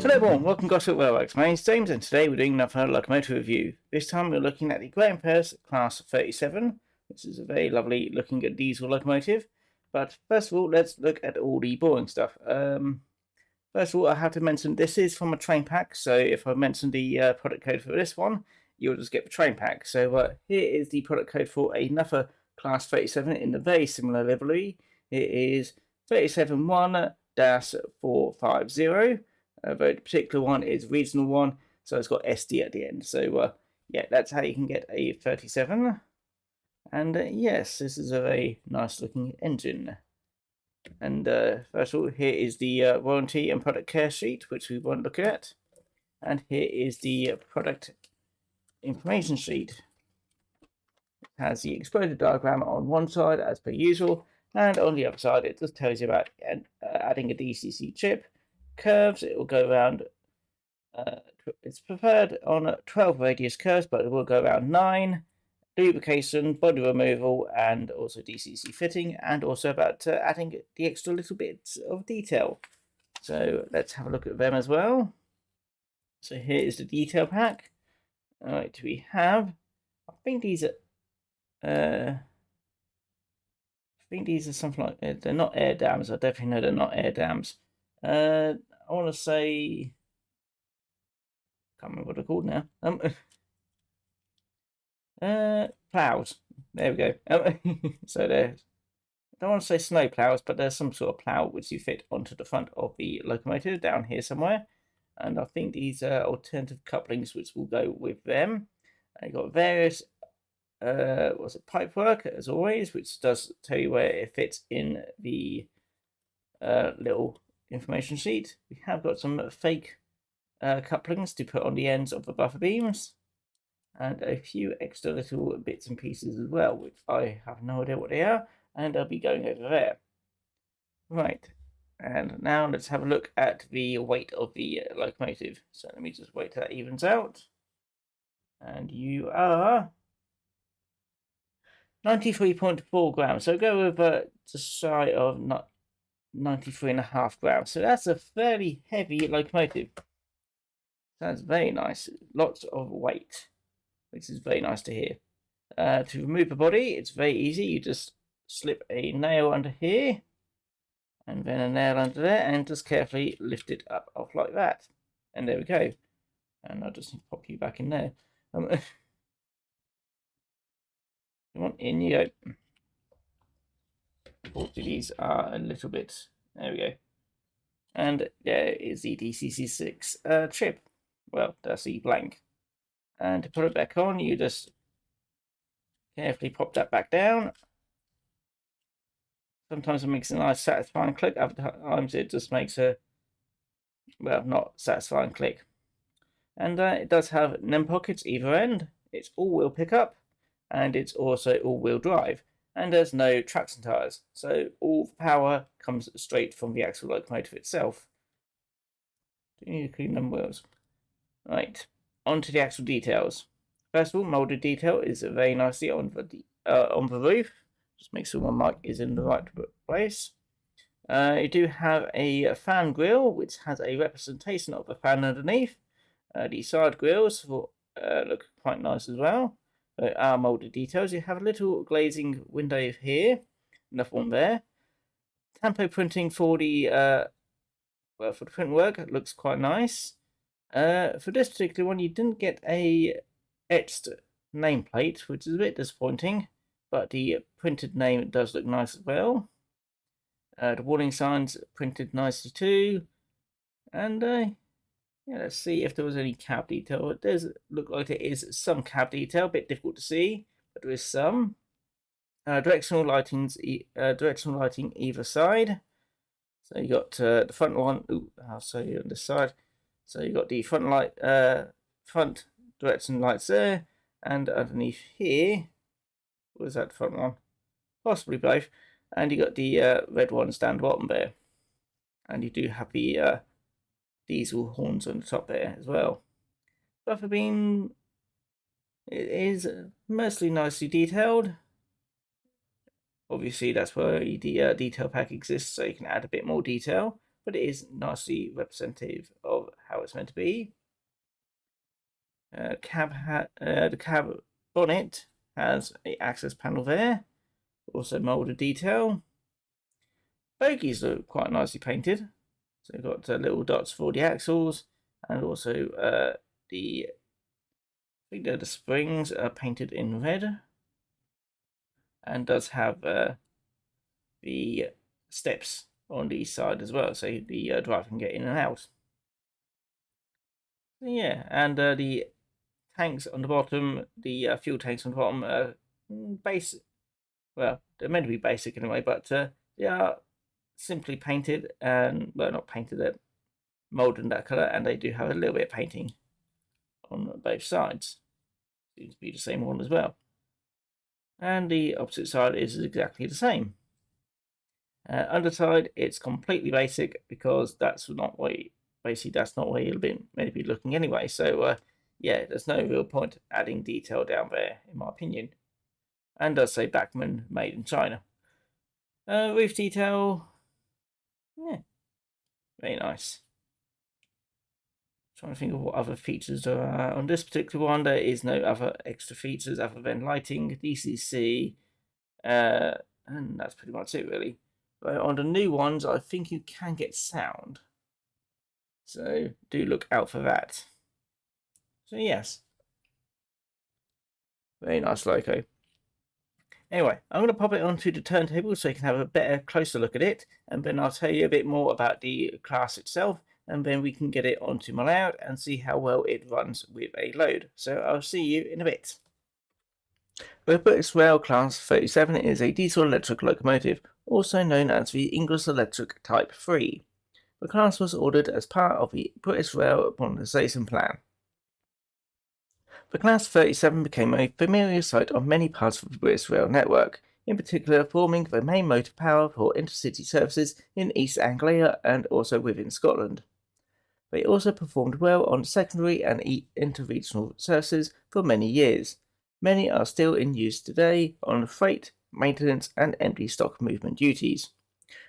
Hello everyone, welcome to Gosport Railworks. My name's James and today we're doing another locomotive review. This time we're looking at the Vulcan Pack Class 37. This is a very lovely looking diesel locomotive. But first of all, let's look at all the boring stuff. First of all, I have to mention this is from a train pack, so if I mention the product code for this one, you'll just get the train pack. So here is the product code for another Class 37 in a very similar livery. It is 371-450. The particular one is regional one, so it's got SD at the end. So yeah, that's how you can get a 37. And yes, this is a very nice looking engine. And first of all, here is the warranty and product care sheet, which we won't look at. And here is the product information sheet. It has the exploded diagram on one side, as per usual, and on the other side, it just tells you about adding a DCC chip. Curves, it will go around, it's preferred on 12 radius curves, but it will go around 9. Lubrication, body removal, and also DCC fitting, and also about adding the extra little bits of detail. So let's have a look at them as well. So here is the detail pack. Alright, we have, I think these are something like, they're not air dams. I definitely know they're not air dams. I want to say, can't remember what they're called now. Plows. There we go. So there's, I don't want to say snow plows, but there's some sort of plow which you fit onto the front of the locomotive down here somewhere. And I think these are alternative couplings which will go with them. You've got various pipework as always, which does tell you where it fits in the little information sheet. We have got some fake couplings to put on the ends of the buffer beams, and a few extra little bits and pieces as well, which I have no idea what they are, and I'll be going over there. Right, and now let's have a look at the weight of the locomotive. So let me just wait till that evens out. And you are 93.4 grams, so go with just shy of 93.5 grams. So that's a fairly heavy locomotive. That's very nice. Lots of weight, which is very nice to hear. To remove the body, it's very easy. You just slip a nail under here, and then a nail under there, and just carefully lift it up off like that. And there we go. And I'll just pop you back in there. Come on, in you go. Unfortunately, these are a little bit. There we go. And there is the DCC6 chip. Well, that's the blank. And to put it back on, you just carefully pop that back down. Sometimes it makes a nice satisfying click, other times it just makes a, well, not satisfying click. And it does have NEM pockets either end. It's all-wheel pickup, and it's also all-wheel drive. And there's no traction tyres, so all the power comes straight from the actual locomotive itself. Do you need to clean them wheels? Right, on to the actual details. First of all, moulded detail is very nicely on the roof. Just make sure my mic is in the right place. You do have a fan grille, which has a representation of a fan underneath. The side grills look quite nice as well. Are moulded details. You have a little glazing window here, another one there. Tampo printing for the for the print work. It looks quite nice. For this particular one, you didn't get a etched nameplate, which is a bit disappointing, but the printed name does look nice as well. The warning signs printed nicely too, and yeah, let's see if there was any cab detail. It does look like there is some cab detail, a bit difficult to see, but there is some. Directional lighting either side. So you got the front one. I'll show you on this side. So you got the front direction lights there, and underneath here, was that front one? Possibly both. And you got the red ones down the bottom there, and you do have the diesel horns on the top there as well. Buffer beam, it is mostly nicely detailed. Obviously, that's where the detail pack exists, so you can add a bit more detail, but it is nicely representative of how how it's meant to be. The cab bonnet has an access panel there, also moulded detail. Bogies look quite nicely painted. So we've got little dots for the axles, and also the springs are painted in red, and does have the steps on the side as well, so the driver can get in and out. So yeah, and the tanks on the bottom, the fuel tanks on the bottom, are basic. Well, they're meant to be basic anyway, but they are simply painted, and well, not painted, they're molded in that colour, and they do have a little bit of painting on both sides. Seems to be the same one as well. And the opposite side is exactly the same. Underside, it's completely basic, because that's not where you'll be meant to be looking anyway. So yeah, there's no real point adding detail down there, in my opinion. And does say Bachmann made in China. Roof detail, yeah, very nice. Trying to think of what other features there are. On this particular one, there is no other extra features other than lighting, DCC, and that's pretty much it really. But on the new ones, I think you can get sound, so do look out for that. So yes, very nice loco. Anyway, I'm going to pop it onto the turntable so you can have a better, closer look at it, and then I'll tell you a bit more about the class itself, and then we can get it onto my layout and see how well it runs with a load. So I'll see you in a bit. The British Rail Class 37 is a diesel-electric locomotive, also known as the English Electric Type 3. The class was ordered as part of the British Rail Modernisation Plan. The Class 37 became a familiar sight on many parts of the British Rail network, in particular forming the main motor power for intercity services in East Anglia and also within Scotland. They also performed well on secondary and interregional services for many years. Many are still in use today on freight, maintenance and empty stock movement duties.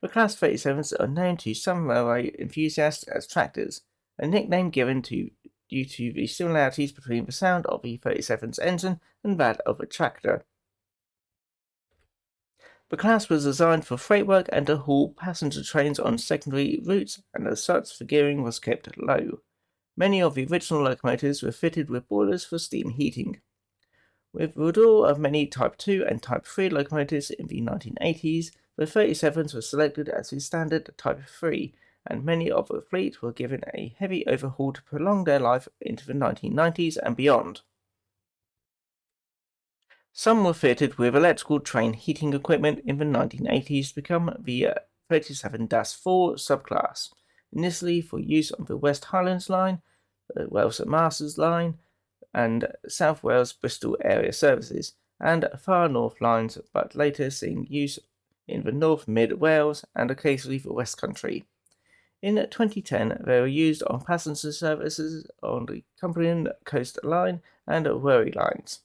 The Class 37s are known to some railway enthusiasts as tractors, a nickname given due to the similarities between the sound of the 37's engine and that of a tractor. The class was designed for freight work and to haul passenger trains on secondary routes, and as such the gearing was kept low. Many of the original locomotives were fitted with boilers for steam heating. With the withdrawal of many Type 2 and Type 3 locomotives in the 1980s, the 37s were selected as the standard Type 3, and many of the fleet were given a heavy overhaul to prolong their life into the 1990s and beyond. Some were fitted with electrical train heating equipment in the 1980s to become the 37-4 subclass, initially for use on the West Highlands Line, the Wales St Masters Line, and South Wales Bristol area services, and Far North lines, but later seeing use in the North Mid Wales and occasionally the West Country. In 2010, they were used on passenger services on the Cumbrian Coast Line and Wherry lines.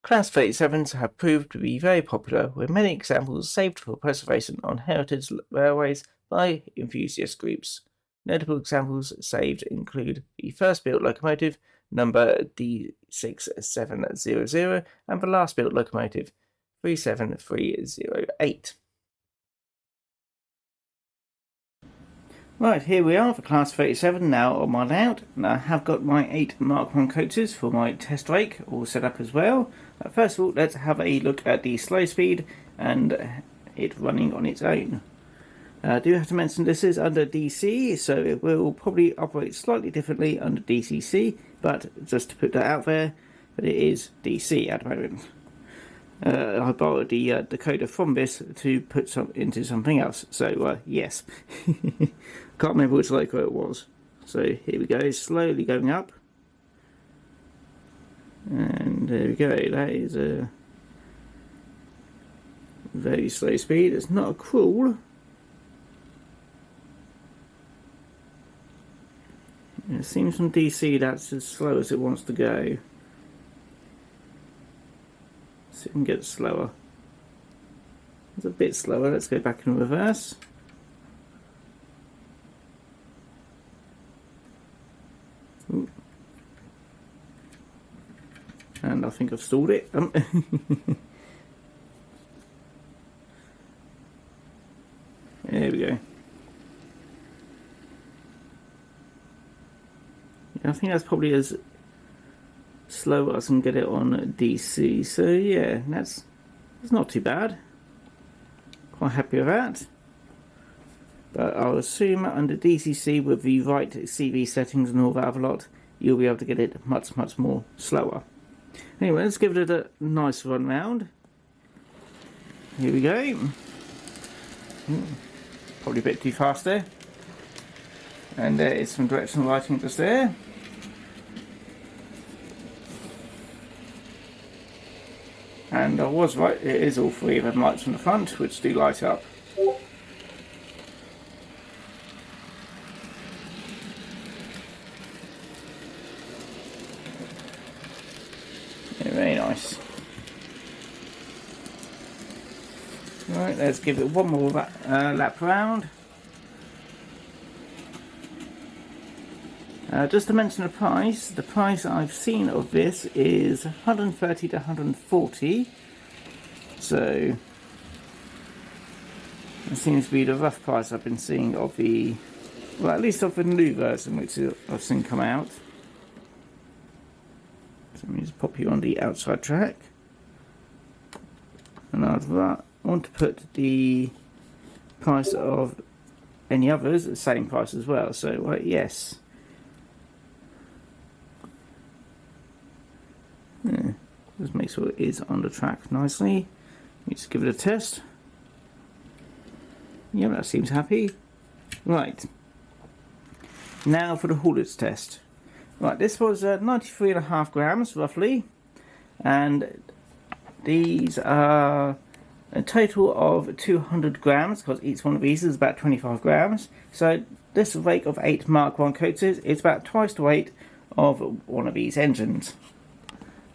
Class 37s have proved to be very popular, with many examples saved for preservation on heritage railways by enthusiast groups. Notable examples saved include the first built locomotive, number D6700, and the last built locomotive, 37308. Right, here we are for Class 37 now on my layout, and I have got my 8 Mark 1 coaches for my test rake all set up as well. First of all, let's have a look at the slow speed and it running on its own. I do have to mention this is under DC, so it will probably operate slightly differently under DCC, but just to put that out there, that it is DC at the moment. I borrowed the decoder from this to put into something else, so yes. Can't remember which loco it was. So here we go, slowly going up. And there we go, that is a very slow speed. It's not a crawl. It seems from DC that's as slow as it wants to go. See if we can get slower. It's a bit slower. Let's go back in reverse. And I think I've stalled it. There we go. Yeah, I think that's probably as slow as I can get it on DC. So yeah, that's not too bad. Quite happy with that. But I'll assume under DCC with the right CV settings and all that other lot, you'll be able to get it much more slower. Anyway, let's give it a nice run round. Here we go. Probably a bit too fast there. And there is some directional lighting just there. And I was right, it is all three of them lights on the front which do light up. Yeah, very nice. Right, let's give it one more lap round. Just to mention the price I've seen of this is 130 to 140. So it seems to be the rough price I've been seeing of the, well, at least of the new version which I've seen come out. So let me just pop you on the outside track. And I'd want to put the price of any others at the same price as well. So yes. Yeah, just make sure it is on the track nicely. Let's give it a test. Yeah, that seems happy. Right. Now for the haulage test. Right, this was 93.5 grams roughly, and these are a total of 200 grams because each one of these is about 25 grams. So this rake of 8 Mark 1 coaches is about twice the weight of one of these engines.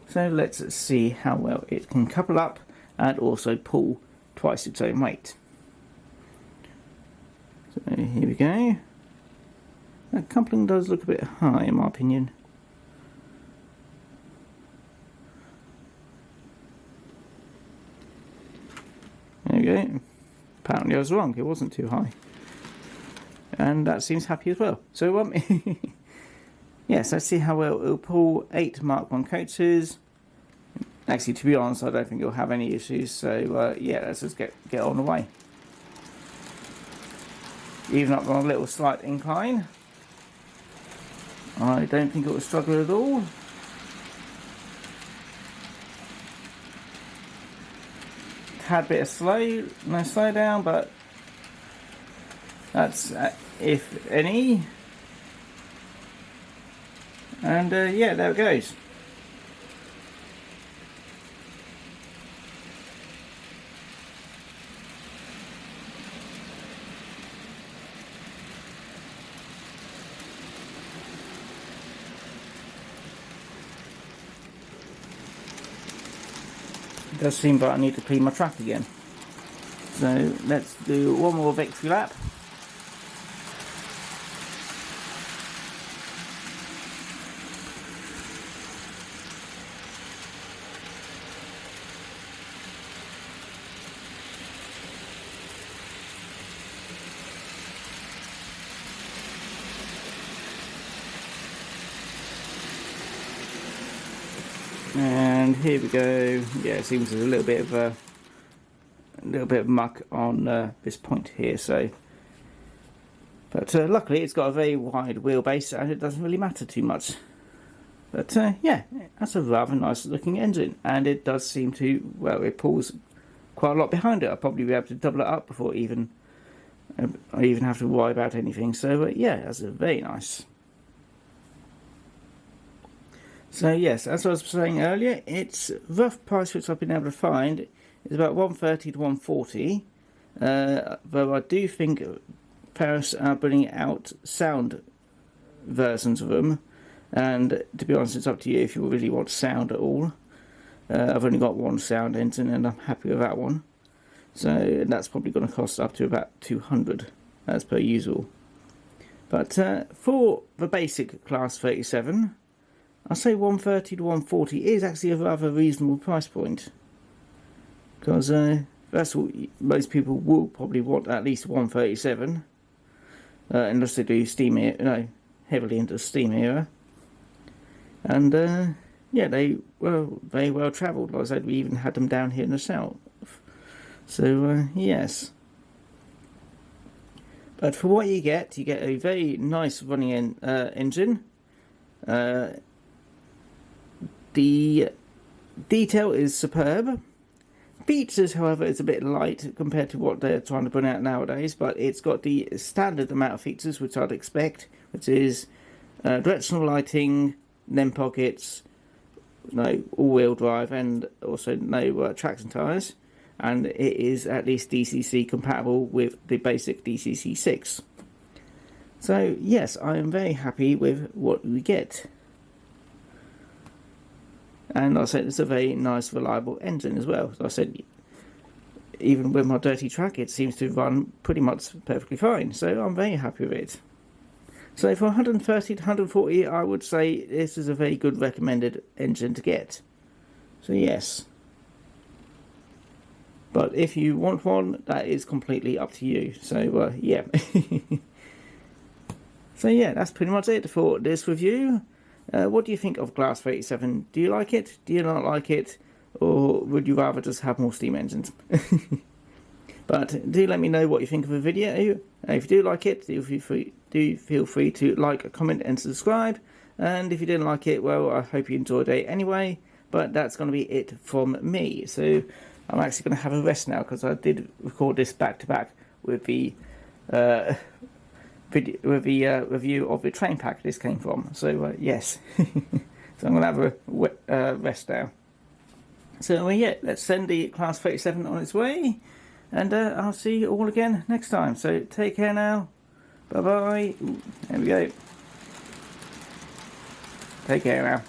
So let's see how well it can couple up and also pull twice its own weight. So here we go. That coupling does look a bit high in my opinion. There we go. Apparently I was wrong, it wasn't too high. And that seems happy as well. So yes, let's see how well it'll pull 8 Mark 1 coaches. Actually, to be honest, I don't think it'll have any issues. So yeah, let's just get on the way. Even up on a little slight incline, I don't think it will struggle at all. Had a bit of slow down, but that's if any. And yeah, there it goes. It does seem like I need to clean my track again. So let's do one more victory lap. And here we go. Yeah, it seems there's a little bit of muck on this point here. So, but luckily it's got a very wide wheelbase and it doesn't really matter too much. But yeah, that's a rather nice looking engine, and it does seem to, well, it pulls quite a lot behind it. I'll probably be able to double it up before I even have to worry about anything. So yeah, that's very nice. So yes, as I was saying earlier, its rough price which I've been able to find is about 130 to 140. Though I do think Farish are bringing out sound versions of them, and to be honest, it's up to you if you really want sound at all. I've only got one sound engine and I'm happy with that one. So that's probably going to cost up to about 200 as per usual. But for the basic Class 37, I'd say 130 to 140 is actually a rather reasonable price point, because that's what most people will probably want, at least 137, unless they do steam era, no, heavily into steam era. And yeah, they were very well travelled. Like I said, we even had them down here in the south. So yes. But for what you get a very nice running engine. The detail is superb. Features, however, is a bit light compared to what they're trying to put out nowadays, but it's got the standard amount of features which I'd expect, which is directional lighting, NEM pockets, no all-wheel drive, and also no traction tyres, and it is at least DCC compatible with the basic DCC 6. So yes, I am very happy with what we get. And like I said, it's a very nice, reliable engine as well. As I said, even with my dirty track, it seems to run pretty much perfectly fine. So I'm very happy with it. So for 130 to 140, I would say this is a very good recommended engine to get. So yes. But if you want one, that is completely up to you. So yeah. So yeah, that's pretty much it for this review. What do you think of Class 37? Do you like it? Do you not like it? Or would you rather just have more steam engines? But do let me know what you think of the video. If you do like it, do feel free to like, comment and subscribe. And if you didn't like it, well, I hope you enjoyed it anyway. But that's going to be it from me. So I'm actually going to have a rest now, because I did record this back to back with the review of the train pack this came from. So yes. So I'm going to have a rest now. So yeah, let's send the Class 37 on its way, and I'll see you all again next time. So take care now. Bye bye. There we go. Take care now.